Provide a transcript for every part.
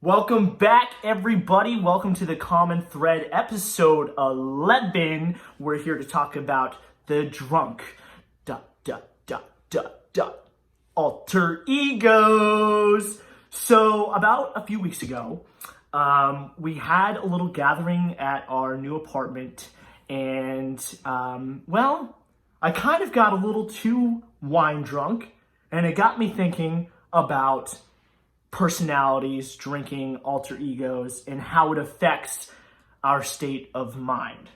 Welcome back, everybody. Welcome to the Common Thread, episode 11. We're here to talk about the drunk alter egos. So about a few weeks ago, we had a little gathering at our new apartment, and I kind of got a little too wine drunk, and it got me thinking about personalities, drinking, alter egos, and how it affects our state of mind.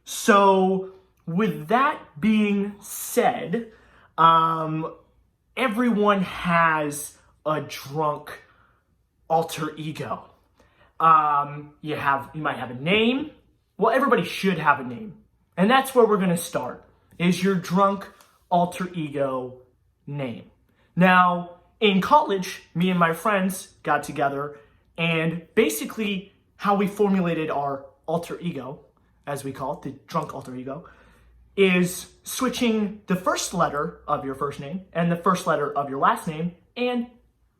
So with that being said, everyone has a drunk alter ego. You might have a name. Well, everybody should have a name. And that's where we're gonna start, is your drunk alter ego name. Now, in college, me and my friends got together, and basically how we formulated our alter ego, as we call it, the drunk alter ego, is switching the first letter of your first name and the first letter of your last name and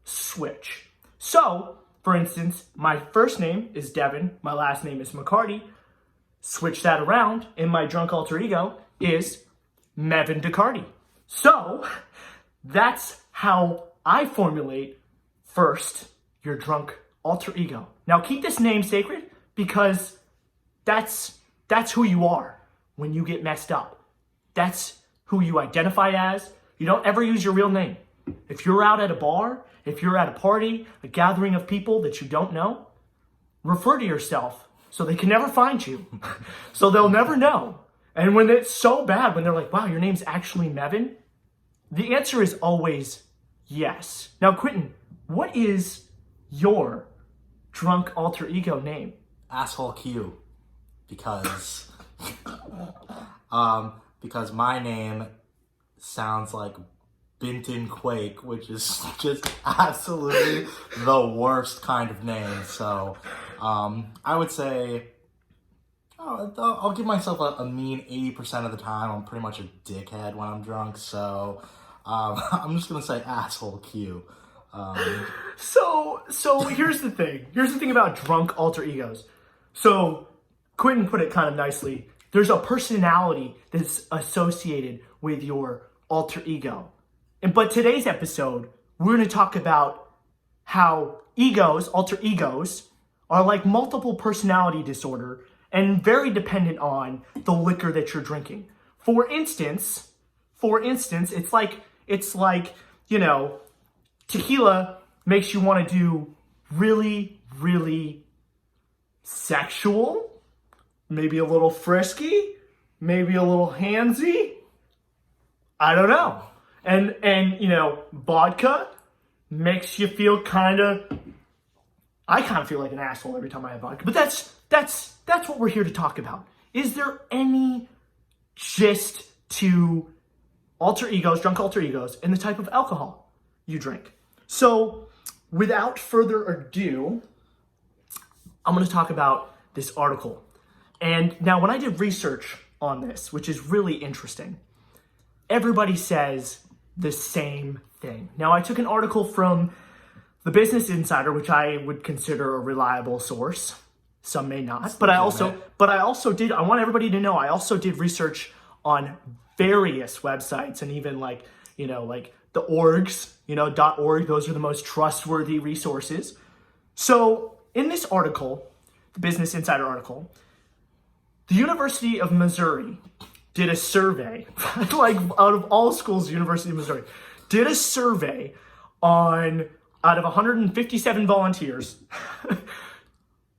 switch. So, for instance, my first name is Devin, my last name is McCarty. Switch that around, and my drunk alter ego is Mevin DeCarty. So, that's how I formulate first your drunk alter ego. Now keep this name sacred, because that's who you are when you get messed up. That's who you identify as. You don't ever use your real name. If you're out at a bar, if you're at a party, a gathering of people that you don't know, refer to yourself so they can never find you. So they'll never know. And when it's so bad, when they're like, wow, your name's actually Mevin, the answer is always yes. Now, Quentin, what is your drunk alter ego name? Asshole Q, because my name sounds like Binton Quake, which is just absolutely the worst kind of name. So I would say I'll give myself a mean 80% of the time. I'm pretty much a dickhead when I'm drunk, so I'm just gonna say asshole Q. So here's the thing. Here's the thing about drunk alter egos. So Quentin put it kind of nicely. There's a personality that's associated with your alter ego. But today's episode, we're gonna talk about how alter egos, are like multiple personality disorder and very dependent on the liquor that you're drinking. For instance, it's like, tequila makes you want to do really, really sexual, maybe a little frisky, maybe a little handsy. I don't know. And vodka makes you feel I kind of feel like an asshole every time I have vodka. But that's what we're here to talk about. Is there any gist to drunk alter egos, and the type of alcohol you drink? So without further ado, I'm going to talk about this article. And now when I did research on this, which is really interesting, everybody says the same thing. Now I took an article from the Business Insider, which I would consider a reliable source. Some may not, but I also did, I want everybody to know, I also did research on various websites, and even like the orgs, .org, those are the most trustworthy resources. So in this article, the Business Insider article, the University of Missouri did a survey, like out of all schools, the University of Missouri did a survey out of 157 volunteers,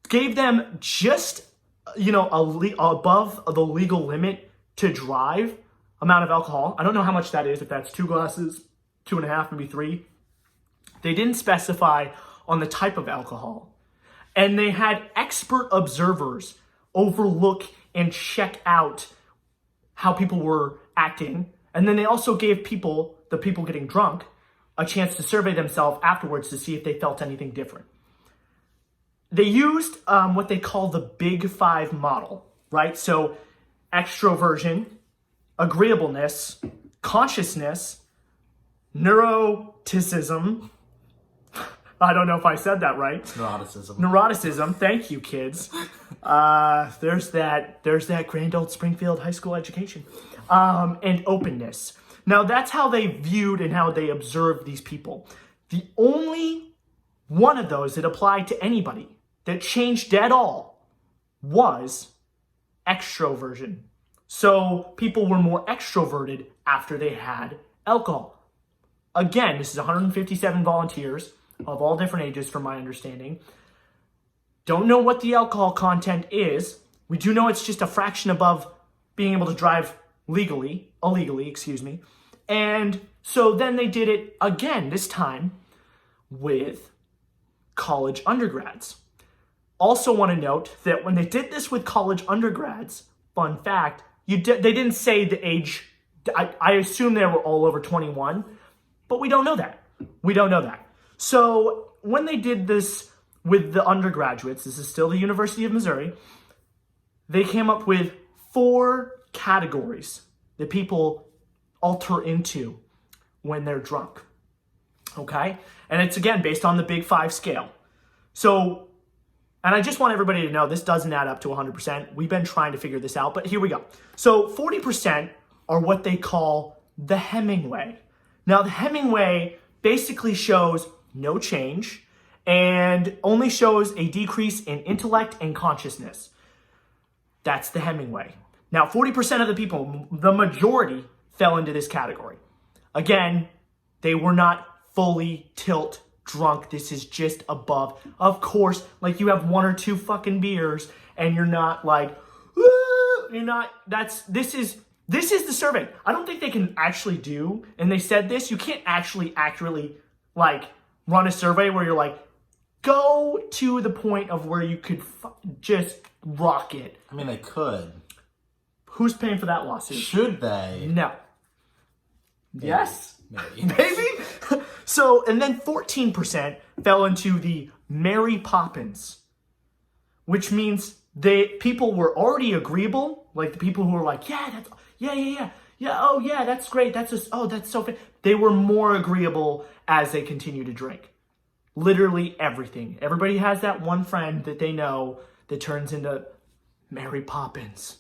gave them just, above the legal limit to drive amount of alcohol. I don't know how much that is, if that's 2 glasses, 2.5, maybe 3. They didn't specify on the type of alcohol. And they had expert observers overlook and check out how people were acting. And then they also gave the people getting drunk, a chance to survey themselves afterwards to see if they felt anything different. They used what they call the Big Five model, right? So extroversion, agreeableness, consciousness, neuroticism, I don't know if I said that right. Neuroticism. Neuroticism. Thank you, kids. There's that grand old Springfield high school education. And openness. Now, that's how they viewed and how they observed these people. The only one of those that applied to anybody that changed at all was extroversion. So people were more extroverted after they had alcohol. Again, this is 157 volunteers of all different ages from my understanding. Don't know what the alcohol content is. We do know it's just a fraction above being able to drive illegally, And so then they did it again, this time with college undergrads. Also want to note that when they did this with college undergrads, fun fact, they didn't say the age. I assume they were all over 21, but we don't know that. So when they did this with the undergraduates, this is still the University of Missouri, they came up with 4 categories that people alter into when they're drunk. Okay? And it's, again, based on the Big 5 scale. So, and I just want everybody to know this doesn't add up to 100%. We've been trying to figure this out, but here we go. So 40% are what they call the Hemingway. Now, the Hemingway basically shows no change and only shows a decrease in intellect and consciousness. That's the Hemingway. Now, 40% of the people, the majority, fell into this category. Again, they were not fully tilt drunk. This is just above. Of course, like you have 1 or 2 fucking beers and you're not like, you're not, this is the survey. I don't think they can actually do, and they said this, you can't actually accurately like run a survey where you're like, go to the point of where you could just rock it. I mean, they could. Who's paying for that lawsuit? Should they? No. Maybe. Yes? Maybe. Maybe? So, and then 14% fell into the Mary Poppins, which means people were already agreeable, like the people who were like, yeah, oh yeah, that's great, that's so fun. They were more agreeable as they continue to drink. Literally everything. Everybody has that one friend that they know that turns into Mary Poppins,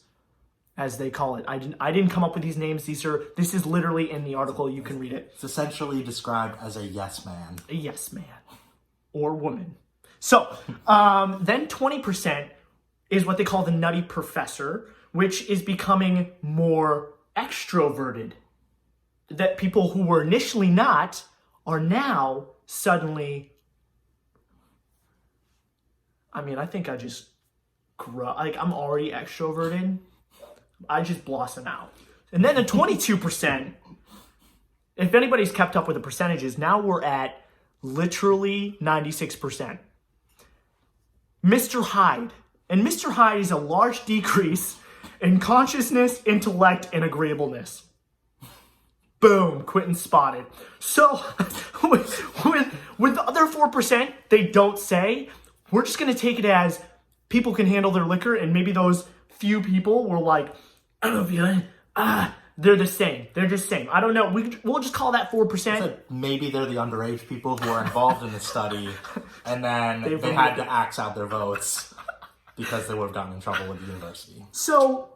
as they call it. I didn't come up with these names. This is literally in the article. You can read it. It's essentially described as a yes man. A yes man. Or woman. So, then 20% is what they call the nutty professor, which is becoming more extroverted. That people who were initially not are now suddenly... I mean, I think I just I'm already extroverted. I just blossom out. And then the 22%, if anybody's kept up with the percentages, now we're at literally 96%. Mr. Hyde. And Mr. Hyde is a large decrease in consciousness, intellect, and agreeableness. Boom, Quentin spotted. So with the other 4%, they don't say. We're just going to take it as people can handle their liquor, and maybe those few people were like, I don't feel it. They're the same. They're just same. I don't know. We'll just call that 4%. Maybe they're the underage people who are involved in the study, and then they had to axe out their votes because they would have gotten in trouble with the university. So,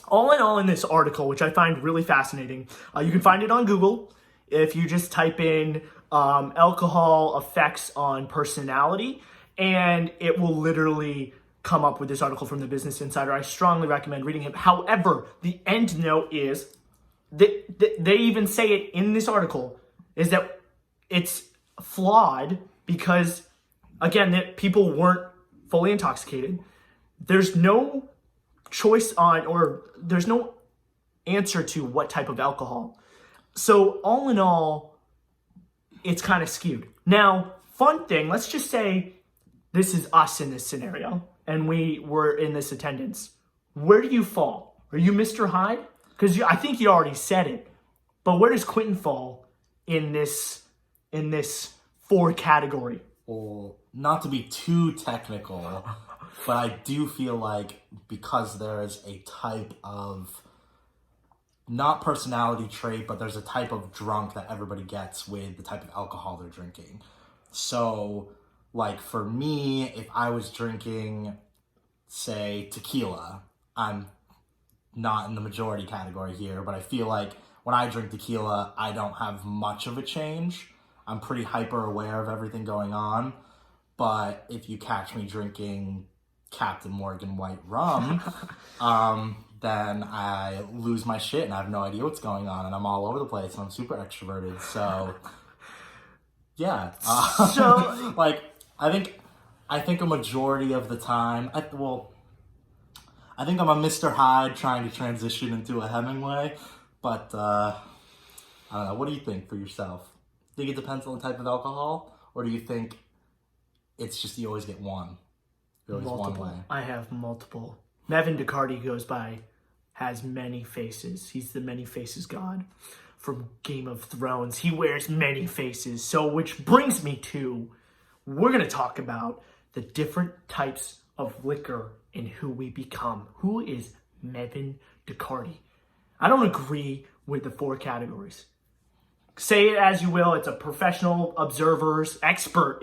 all in all in this article, which I find really fascinating, you can find it on Google. If you just type in alcohol effects on personality, and it will literally come up with this article from the Business Insider. I strongly recommend reading it. However, the end note is that they even say it in this article, is that it's flawed because, again, that people weren't fully intoxicated. There's no choice on, or there's no answer to what type of alcohol. So all in all, it's kind of skewed. Now, fun thing, let's just say this is us in this scenario, and we were in this attendance. Where do you fall? Are you Mr. Hyde? Because I think you already said it. But where does Quentin fall in this 4 category? Well, not to be too technical, but I do feel like because there's a type of, not personality trait, but there's a type of drunk that everybody gets with the type of alcohol they're drinking. So, like, for me, if I was drinking, say, tequila, I'm not in the majority category here, but I feel like when I drink tequila, I don't have much of a change. I'm pretty hyper aware of everything going on. But if you catch me drinking Captain Morgan White rum, then I lose my shit and I have no idea what's going on, and I'm all over the place and I'm super extroverted. So, yeah. So- like, I think a majority of the time, I think I'm a Mr. Hyde trying to transition into a Hemingway, but I don't know. What do you think for yourself? Think it depends on the type of alcohol, or do you think it's just you always get one? You always one way. I have multiple. Mevin Ducardi has many faces. He's the many faces god from Game of Thrones. He wears many faces. So, which brings me to, we're going to talk about the different types of liquor and who we become. Who is Mevin Ducardi? I don't agree with the 4 categories. Say it as you will. It's a professional expert,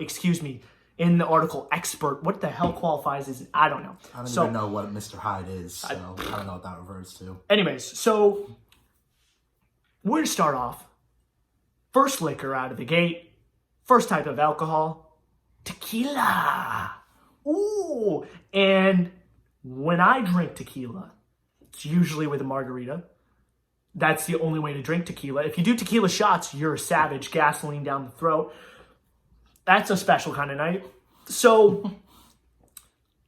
in the article, expert. What the hell qualifies as, I don't know. I don't even know what Mr. Hyde is, so I don't know what that refers to. Anyways, so we're going to start off. First liquor out of the gate. First type of alcohol. Tequila. Ooh. And when I drink tequila, it's usually with a margarita. That's the only way to drink tequila. If you do tequila shots, you're a savage. Gasoline down the throat. That's a special kind of night. So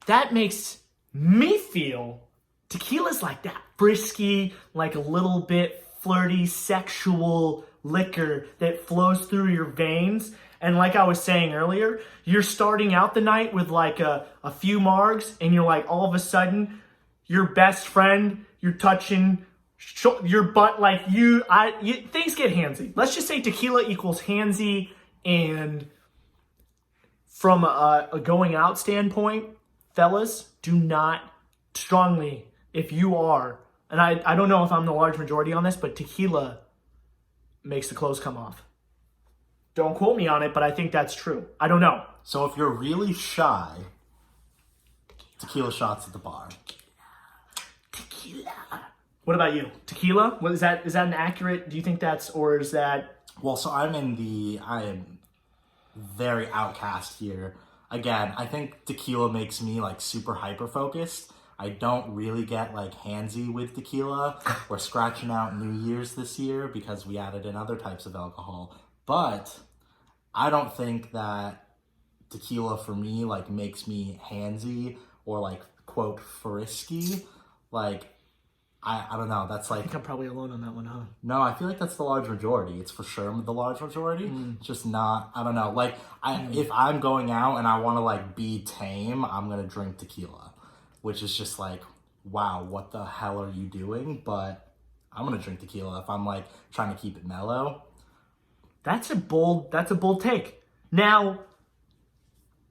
that makes me feel tequila's like that frisky, like a little bit flirty, sexual liquor that flows through your veins. And like I was saying earlier, you're starting out the night with like a few margs, and you're like, all of a sudden, your best friend, you're touching your butt, like things get handsy. Let's just say tequila equals handsy. And from a going out standpoint, fellas, do not strongly, if you are, and I don't know if I'm the large majority on this, but tequila makes the clothes come off. Don't quote me on it, but I think that's true. I don't know. So if you're really shy, tequila shots at the bar. Tequila. What about you? Tequila? What is that? Is that an accurate? Do you think that's, or is that? Well, so I am very outcast here. Again, I think tequila makes me like super hyper focused. I don't really get like handsy with tequila. We're scratching out New Year's this year because we added in other types of alcohol. But I don't think that tequila for me like makes me handsy or like quote frisky. Like I don't know. That's like, I think I'm probably alone on that one, huh? no, I feel like that's the large majority. It's for sure the large majority. It's just not, I don't know. Like if I'm going out and I want to like be tame, I'm going to drink tequila, which is just like, wow, what the hell are you doing? But I'm going to drink tequila if I'm like trying to keep it mellow. That's a bold take. Now,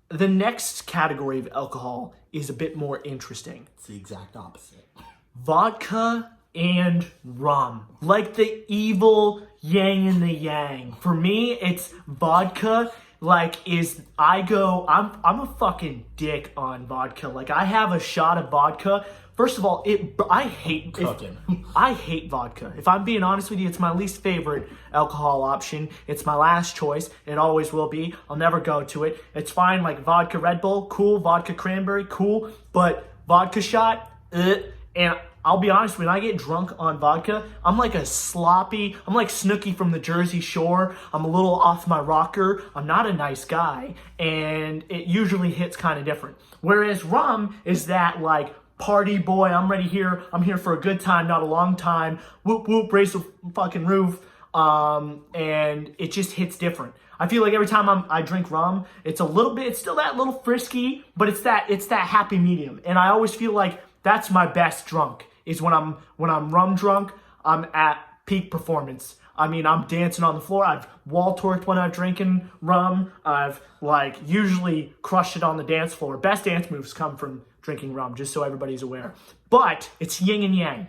the next category of alcohol is a bit more interesting. It's the exact opposite. Vodka and rum. Like the evil yin and the yang. For me, it's vodka. Like I'm a fucking dick on vodka. Like I have a shot of vodka. First of all, I hate vodka. If I'm being honest with you, it's my least favorite alcohol option. It's my last choice. It always will be. I'll never go to it. It's fine, like vodka Red Bull, cool. Vodka cranberry, cool. But vodka shot, and I'll be honest, when I get drunk on vodka, I'm like I'm like Snooki from the Jersey Shore. I'm a little off my rocker. I'm not a nice guy. And it usually hits kind of different. Whereas rum is that like, party boy, I'm here for a good time, not a long time. Whoop whoop, raise the fucking roof. And it just hits different. I feel like every time I drink rum, it's still that little frisky, but it's that happy medium. And I always feel like that's my best drunk, is when I'm rum drunk, I'm at peak performance. I mean, I'm dancing on the floor. I've wall twerked when I'm drinking rum. I've like usually crushed it on the dance floor. Best dance moves come from drinking rum, just so everybody's aware. But it's yin and yang.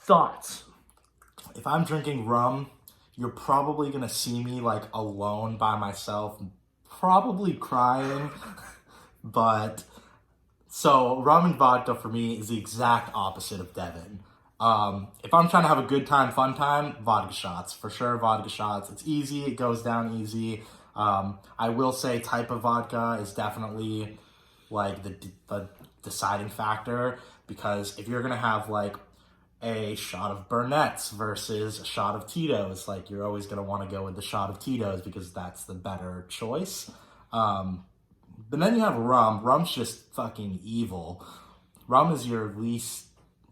Thoughts? If I'm drinking rum, you're probably going to see me like alone by myself probably crying, but so rum and vodka for me is the exact opposite of Devin. If I'm trying to have a good time, fun time, vodka shots. For sure, vodka shots. It's easy. It goes down easy. I will say type of vodka is definitely like the deciding factor, because if you're going to have like a shot of Burnett's versus a shot of Tito's, like you're always going to want to go with the shot of Tito's because that's the better choice. But then you have rum. Rum's just fucking evil. Rum is your least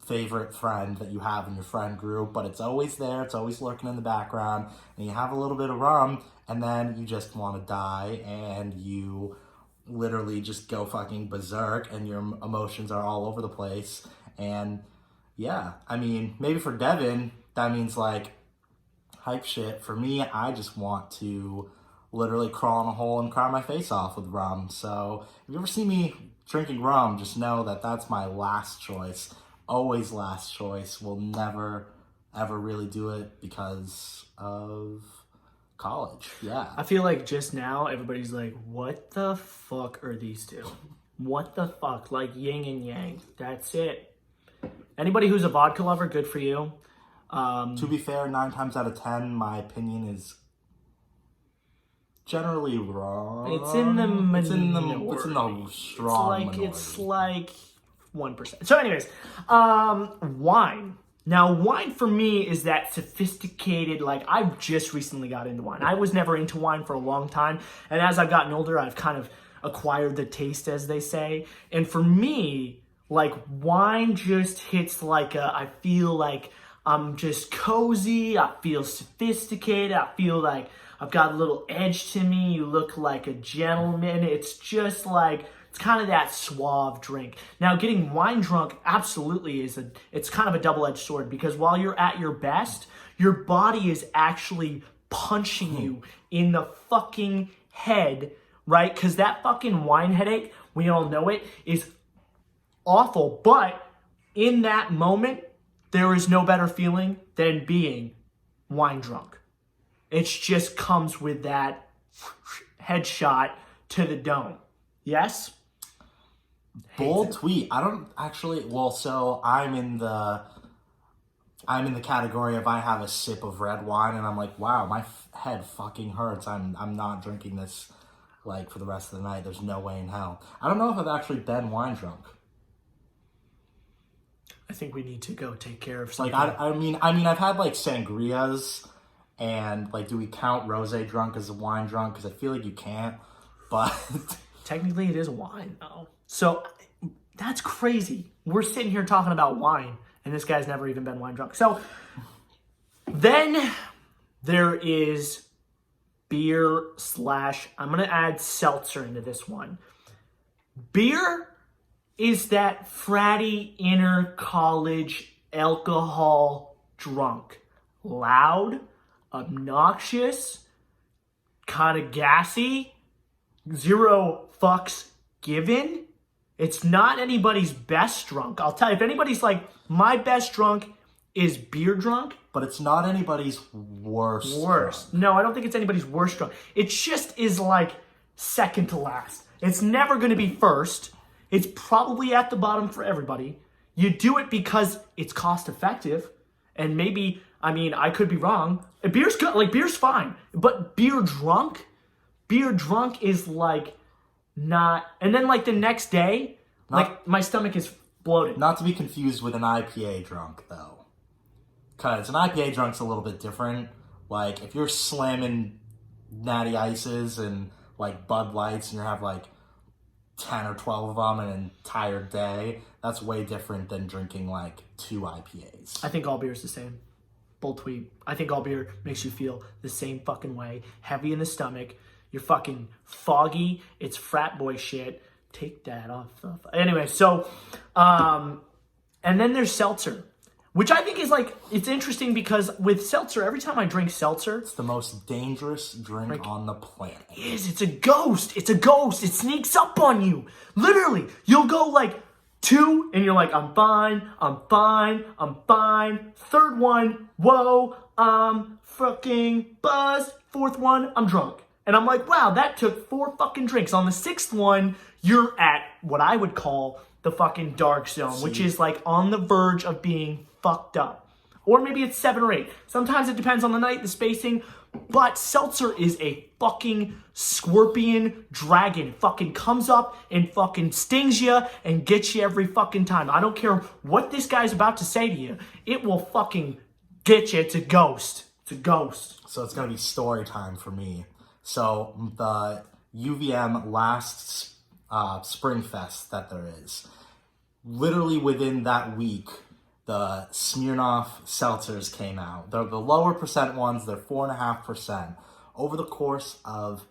favorite friend that you have in your friend group, but it's always there. It's always lurking in the background. And you have a little bit of rum, and then you just want to die, and you literally just go fucking berserk, and your emotions are all over the place. And yeah, I mean, maybe for Devin, that means like hype shit. For me, I just want to literally crawl in a hole and cry my face off with rum. So if you ever see me drinking rum, just know that that's my last choice. Always last choice. Will never, ever really do it because of college. Yeah. I feel like just now everybody's like, what the fuck are these two? What the fuck? Like yin and yang. That's it. Anybody who's a vodka lover, good for you. To be fair, 9 times out of 10, my opinion is generally wrong. It's in the minority. It's in the strong minority. It's like 1%. So anyways, wine. Now, wine for me is that sophisticated, like I've just recently got into wine. I was never into wine for a long time. And as I've gotten older, I've kind of acquired the taste, as they say. And for me, like wine just hits like I feel like I'm just cozy. I feel sophisticated. I feel like I've got a little edge to me. You look like a gentleman. It's just like, it's kind of that suave drink. Now, getting wine drunk absolutely it's kind of a double-edged sword, because while you're at your best, your body is actually punching you in the fucking head, right? Because that fucking wine headache, we all know it, is awful. But in that moment, there is no better feeling than being wine drunk. It just comes with that headshot to the dome. Yes? Bold tweet. I don't actually. Well, so I'm in the category of I have a sip of red wine and I'm like, wow, my head fucking hurts. I'm not drinking this like for the rest of the night. There's no way in hell. I don't know if I've actually been wine drunk. I think we need to go take care of something. Like I mean, I've had like sangrias, and like, do we count rosé drunk as a wine drunk? Because I feel like you can't. But technically, it is wine, though. So that's crazy. We're sitting here talking about wine, and this guy's never even been wine drunk. So then there is beer / I'm going to add seltzer into this one. Beer is that fratty inner college alcohol drunk. Loud, obnoxious, kind of gassy, zero fucks given. It's not anybody's best drunk. I'll tell you, if anybody's like, my best drunk is beer drunk. But it's not anybody's worst. Worst. No, I don't think it's anybody's worst drunk. It just is like second to last. It's never going to be first. It's probably at the bottom for everybody. You do it because it's cost effective. And maybe, I mean, I could be wrong. Beer's good. Like, beer's fine. But beer drunk is like not. And then like the next day, like my stomach is bloated. Not to be confused with an IPA drunk, though. Because an IPA drunk's a little bit different. Like, if you're slamming Natty Ices and like Bud Lights and you have like 10 or 12 of them in an entire day, that's way different than drinking like 2 IPAs. I think all beer is the same. Bold tweet. I think all beer makes you feel the same fucking way. Heavy in the stomach. You're fucking foggy. It's frat boy shit. Take that off. Anyway, so, and then there's seltzer, which I think is like, it's interesting because with seltzer, every time I drink seltzer, it's the most dangerous drink on the planet. It is. It's a ghost. It's a ghost. It sneaks up on you. Literally, you'll go like 2 and you're like, I'm fine. I'm fine. I'm fine. Third one, whoa, I'm fucking buzzed. Fourth one, I'm drunk. And I'm like, wow, that took 4 fucking drinks. On the 6th one, you're at what I would call the fucking dark zone, which is like on the verge of being fucked up. Or maybe it's 7 or 8. Sometimes it depends on the night, the spacing. But seltzer is a fucking scorpion dragon. It fucking comes up and fucking stings you and gets you every fucking time. I don't care what this guy's about to say to you. It will fucking get you. It's a ghost. It's a ghost. So it's going to be story time for me. So the UVM last Spring Fest that there is, literally within that week, the Smirnoff seltzers came out. They're the lower percent ones. They're 4.5%. Over the course of,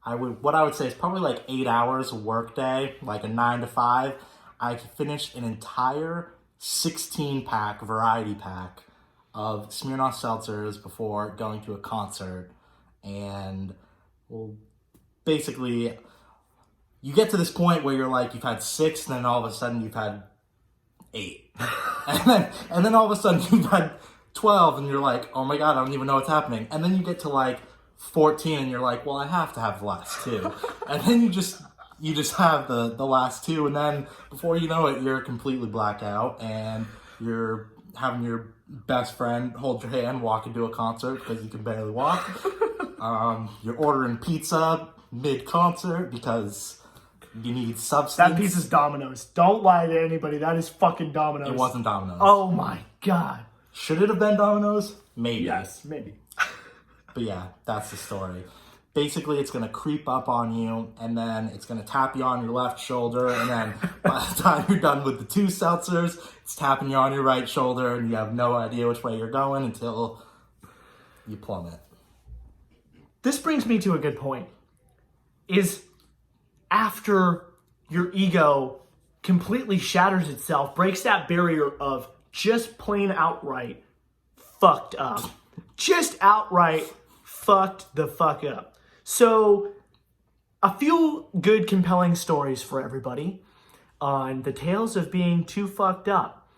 what I would say is probably like 8 hours work day, like a 9 to 5, I finished an entire 16-pack, variety pack of Smirnoff seltzers before going to a concert. And, well, basically, you get to this point where you're like, you've had 6, and then all of a sudden you've had 8. and then all of a sudden you've had 12, and you're like, oh my god, I don't even know what's happening. And then you get to like 14, and you're like, well, I have to have the last 2. And then you just have the last 2, and then before you know it, you're completely blackout, and you're having your best friend hold your hand, walk into a concert because you can barely walk. You're ordering pizza mid-concert because you need substance. That pizza's Domino's. Don't lie to anybody. That is fucking Domino's. It wasn't Domino's. Oh my god. Should it have been Domino's? Maybe. Yes, maybe. But yeah, that's the story. Basically, it's going to creep up on you, and then it's going to tap you on your left shoulder, and then by the time you're done with the 2 seltzers, it's tapping you on your right shoulder, and you have no idea which way you're going until you plummet. This brings me to a good point. Is after your ego completely shatters itself, breaks that barrier of just plain outright fucked up. Just outright fucked the fuck up. So, a few good compelling stories for everybody on the tales of being too fucked up.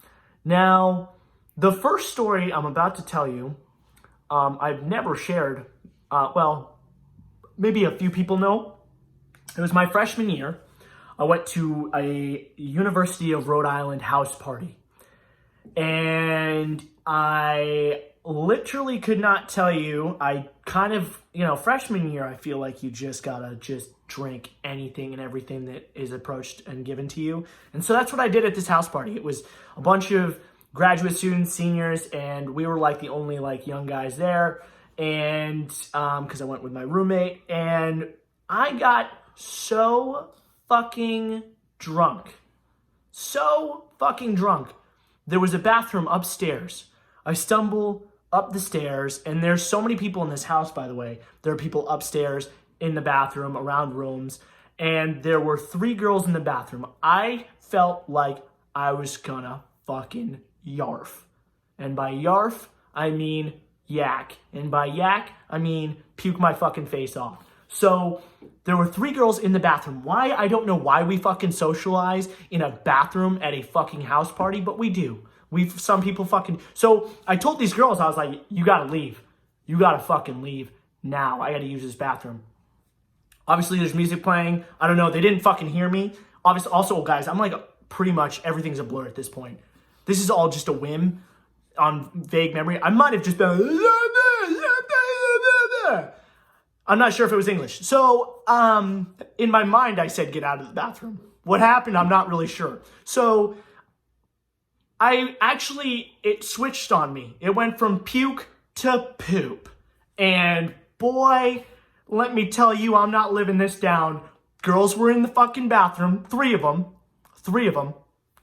Now, the first story I'm about to tell you, I've never shared, well, maybe a few people know. It was my freshman year. I went to a University of Rhode Island house party. And I literally could not tell you, I kind of, freshman year, I feel like you just gotta just drink anything and everything that is approached and given to you. And so that's what I did at this house party. It was a bunch of graduate students, seniors, and we were like the only like young guys there. And, cause I went with my roommate, and I got so fucking drunk. So fucking drunk. There was a bathroom upstairs. I stumble up the stairs, and there's so many people in this house, by the way. There are people upstairs in the bathroom, around rooms, and there were 3 girls in the bathroom. I felt like I was gonna fucking yarf. And by yarf, I mean yak. And by yak, I mean puke my fucking face off. So there were 3 girls in the bathroom. Why? I don't know why we fucking socialize in a bathroom at a fucking house party, but we do. Some people fucking... So I told these girls, I was like, you gotta leave. You gotta fucking leave now. I gotta use this bathroom. Obviously, there's music playing. I don't know. They didn't fucking hear me. Obviously, also, guys, I'm like pretty much everything's a blur at this point. This is all just a whim on vague memory. I might have just been... I'm not sure if it was English. So, in my mind, I said, get out of the bathroom. What happened, I'm not really sure. So, it switched on me. It went from puke to poop. And boy, let me tell you, I'm not living this down. Girls were in the fucking bathroom. 3 of them. 3 of them.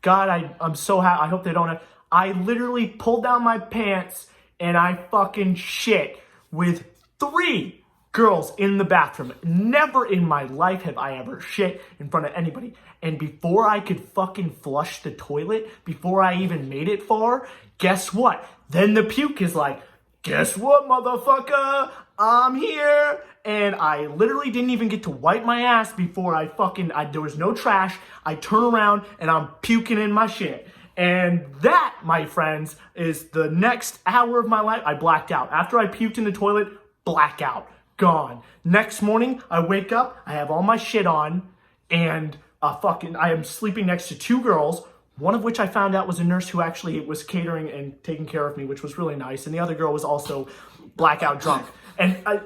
God, I'm so happy. I hope they don't have... I literally pulled down my pants and I fucking shit with 3 girls in the bathroom. Never in my life have I ever shit in front of anybody. And before I could fucking flush the toilet, before I even made it far, guess what? Then the puke is like, guess what, motherfucker? I'm here. And I literally didn't even get to wipe my ass before there was no trash. I turn around and I'm puking in my shit. And that, my friends, is the next hour of my life. I blacked out. After I puked in the toilet, blackout. gone. Next morning, I wake up, I have all my shit on, and I am sleeping next to two girls, one of which I found out was a nurse who actually was catering and taking care of me, which was really nice. And the other girl was also blackout drunk. And I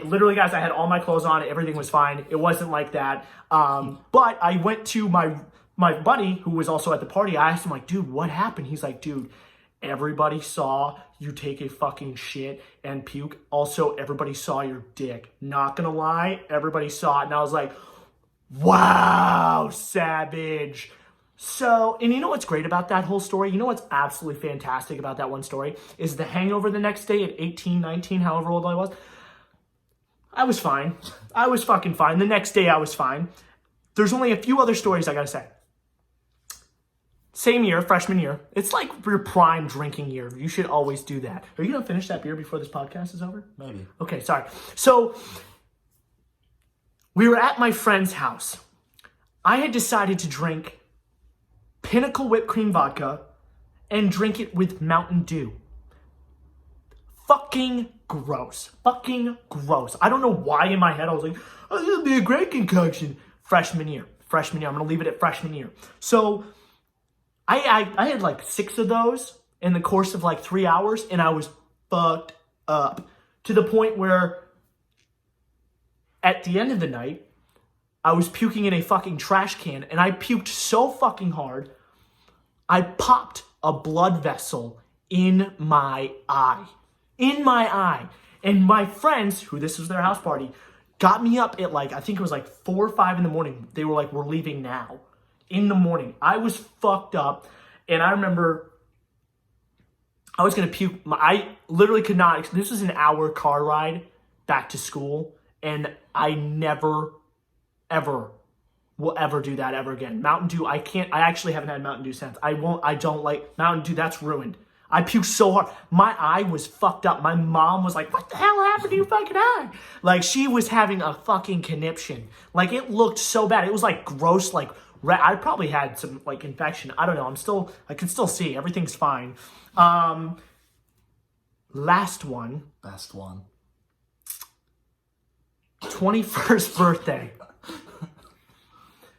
literally, guys, I had all my clothes on. Everything was fine. It wasn't like that. But I went to my buddy who was also at the party. I asked him, like, dude, what happened? He's like, dude, everybody saw you take a fucking shit and puke. Also, everybody saw your dick. Not gonna lie, everybody saw it. And I was like, wow, savage. So, and you know what's great about that whole story? You know what's absolutely fantastic about that one story? Is the hangover the next day at 18, 19, however old I was. I was fine. I was fucking fine. The next day I was fine. There's only a few other stories I gotta say. Same year, freshman year. It's like your prime drinking year. You should always do that. Are you gonna finish that beer before this podcast is over? Maybe. Okay, sorry. So, we were at my friend's house. I had decided to drink Pinnacle whipped cream vodka and drink it with Mountain Dew. Fucking gross. Fucking gross. I don't know why in my head I was like, oh, this would be a great concoction. Freshman year. I'm going to leave it at freshman year. So I had like 6 of those in the course of like 3 hours, and I was fucked up to the point where at the end of the night, I was puking in a fucking trash can, and I puked so fucking hard, I popped a blood vessel in my eye. In my eye. And my friends, who this was their house party, got me up at like, I think it was like 4 or 5 in the morning. They were like, we're leaving now. In the morning. I was fucked up, and I remember I was going to puke. I literally could not, this was an hour car ride back to school, and I never, ever will ever do that ever again. Mountain Dew, I actually haven't had Mountain Dew since. I don't like Mountain Dew, that's ruined. I puked so hard. My eye was fucked up. My mom was like, what the hell happened to your fucking eye? Like, she was having a fucking conniption. Like, it looked so bad. It was like gross, like, I probably had some like infection. I don't know. I can still see. Everything's fine. Last one. Best one. 21st birthday.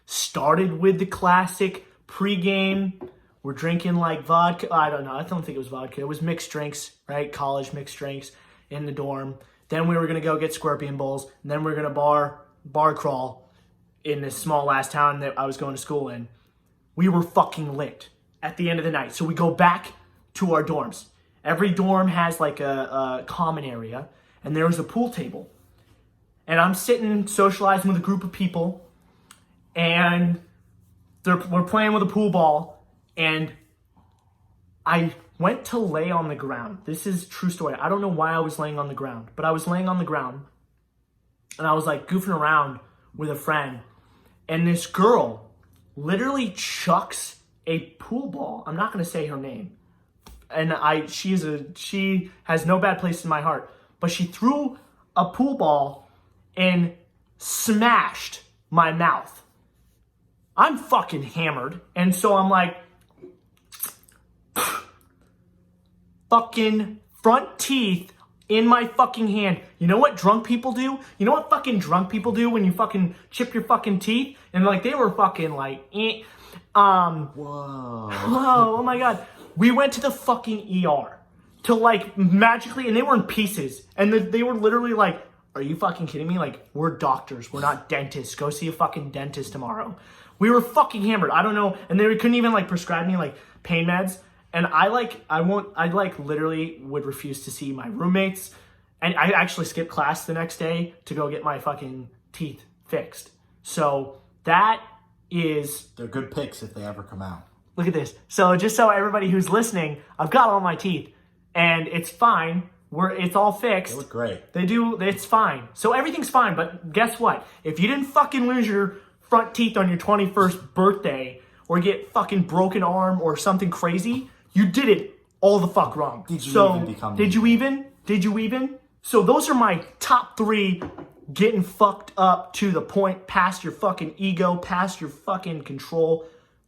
Started with the classic pregame. We're drinking like vodka. I don't know. I don't think it was vodka. It was mixed drinks, right? College mixed drinks in the dorm. Then we were going to go get Scorpion Bowls. And then we were going to bar crawl in this small ass town that I was going to school in. We were fucking lit at the end of the night. So we go back to our dorms. Every dorm has like a common area. And there was a pool table. And I'm sitting socializing with a group of people. And we're playing with a pool ball. And I went to lay on the ground. This is a true story. I don't know why I was laying on the ground. But I was laying on the ground. And I was like goofing around with a friend. And this girl literally chucks a pool ball. I'm not going to say her name. And she has no bad place in my heart. But she threw a pool ball and smashed my mouth. I'm fucking hammered. And so I'm like, fucking front teeth in my fucking hand. You know what drunk people do? You know what fucking drunk people do when you fucking chip your fucking teeth? And like, they were fucking like, Whoa. oh my God. We went to the fucking ER to like magically, and they were in pieces. And they were literally like, are you fucking kidding me? Like, we're doctors. We're not dentists. Go see a fucking dentist tomorrow. We were fucking hammered. I don't know. And they couldn't even like prescribe me like pain meds. And I literally would refuse to see my roommates. And I actually skipped class the next day to go get my fucking teeth fixed. So that is... They're good picks if they ever come out. Look at this. So just so everybody who's listening, I've got all my teeth. And it's fine. It's all fixed. They look great. It's fine. So everything's fine. But guess what? If you didn't fucking lose your front teeth on your 21st birthday or get fucking broken arm or something crazy, you did it all the fuck wrong. Did you even? So those are my top 3 getting fucked up to the point, past your fucking ego, past your fucking control,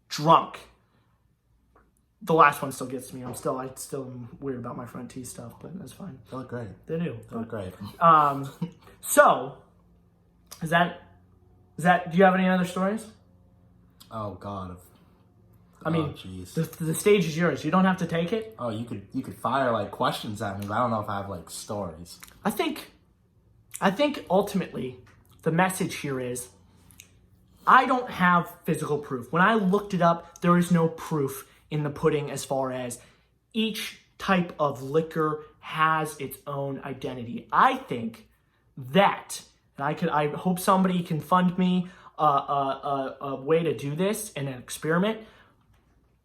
drunk. The last one still gets me. I still am weird about my front teeth stuff, but that's fine. They look great. They do. They look great. So, is that? Do you have any other stories? Oh God. I mean, jeez. the stage is yours. You don't have to take it. Oh, you could fire like questions at me, but I don't know if I have like stories. I think ultimately the message here is I don't have physical proof. When I looked it up, there is no proof in the pudding as far as each type of liquor has its own identity. I think that, and I hope somebody can fund me a way to do this in an experiment,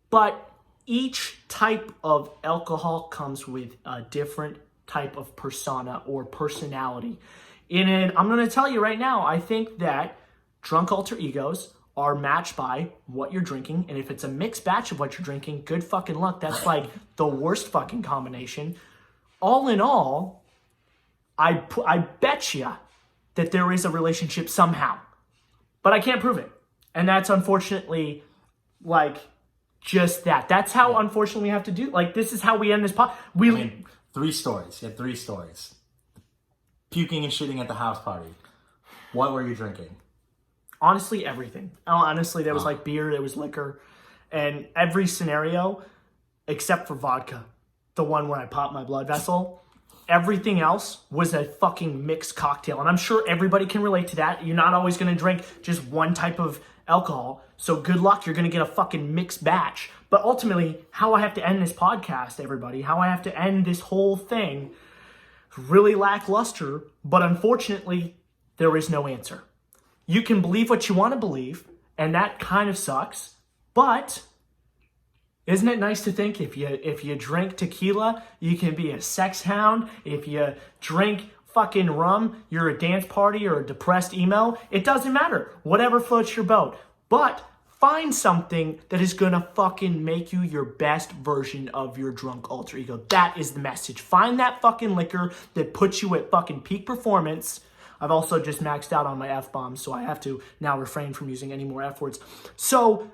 but each type of alcohol comes with a different type of persona or personality. I'm going to tell you right now, I think that drunk alter egos are matched by what you're drinking. And if it's a mixed batch of what you're drinking, good fucking luck. That's like the worst fucking combination. All in all, I bet you that there is a relationship somehow. But I can't prove it. And that's unfortunately like just that. That's how unfortunately we have to do. Like, this is how we end this pod. I mean, 3 stories. You had 3 stories. Puking and shitting at the house party. What were you drinking? Honestly, everything. Honestly, there was like beer, there was liquor, and every scenario except for vodka, the one where I popped my blood vessel, everything else was a fucking mixed cocktail. And I'm sure everybody can relate to that. You're not always going to drink just one type of alcohol. So good luck. You're going to get a fucking mixed batch. But ultimately, how I have to end this podcast, everybody, how I have to end this whole thing, really lackluster. But unfortunately, there is no answer. You can believe what you want to believe, and that kind of sucks. But isn't it nice to think if you drink tequila, you can be a sex hound? If you drink fucking rum, you're a dance party or a depressed emo? It doesn't matter. Whatever floats your boat. But find something that is gonna fucking make you your best version of your drunk alter ego. That is the message. Find that fucking liquor that puts you at fucking peak performance. I've also just maxed out on my F-bombs, so I have to now refrain from using any more F words. So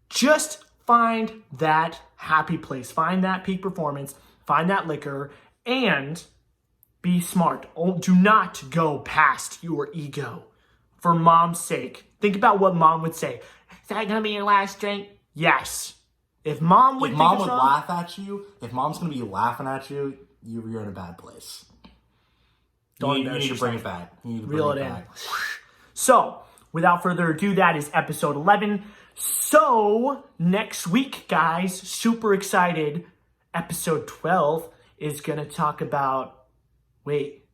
just find that happy place. Find that peak performance. Find that liquor and be smart. Do not go past your ego. For mom's sake. Think about what mom would say. Is that going to be your last drink? Yes. If mom would laugh at you, if mom's going to be laughing at you, you're in a bad place. You need to bring it back. You need to reel it in. So, without further ado, that is episode 11. So, next week, guys, super excited. Episode 12 is going to talk about, wait,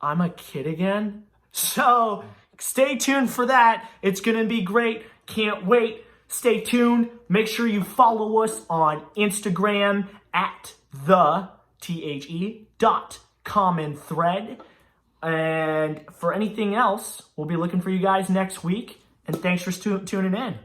I'm a kid again? So, stay tuned for that. It's going to be great. Can't wait. Stay tuned. Make sure you follow us on Instagram at the_common_thread. And for anything else, we'll be looking for you guys next week. And thanks for tuning in.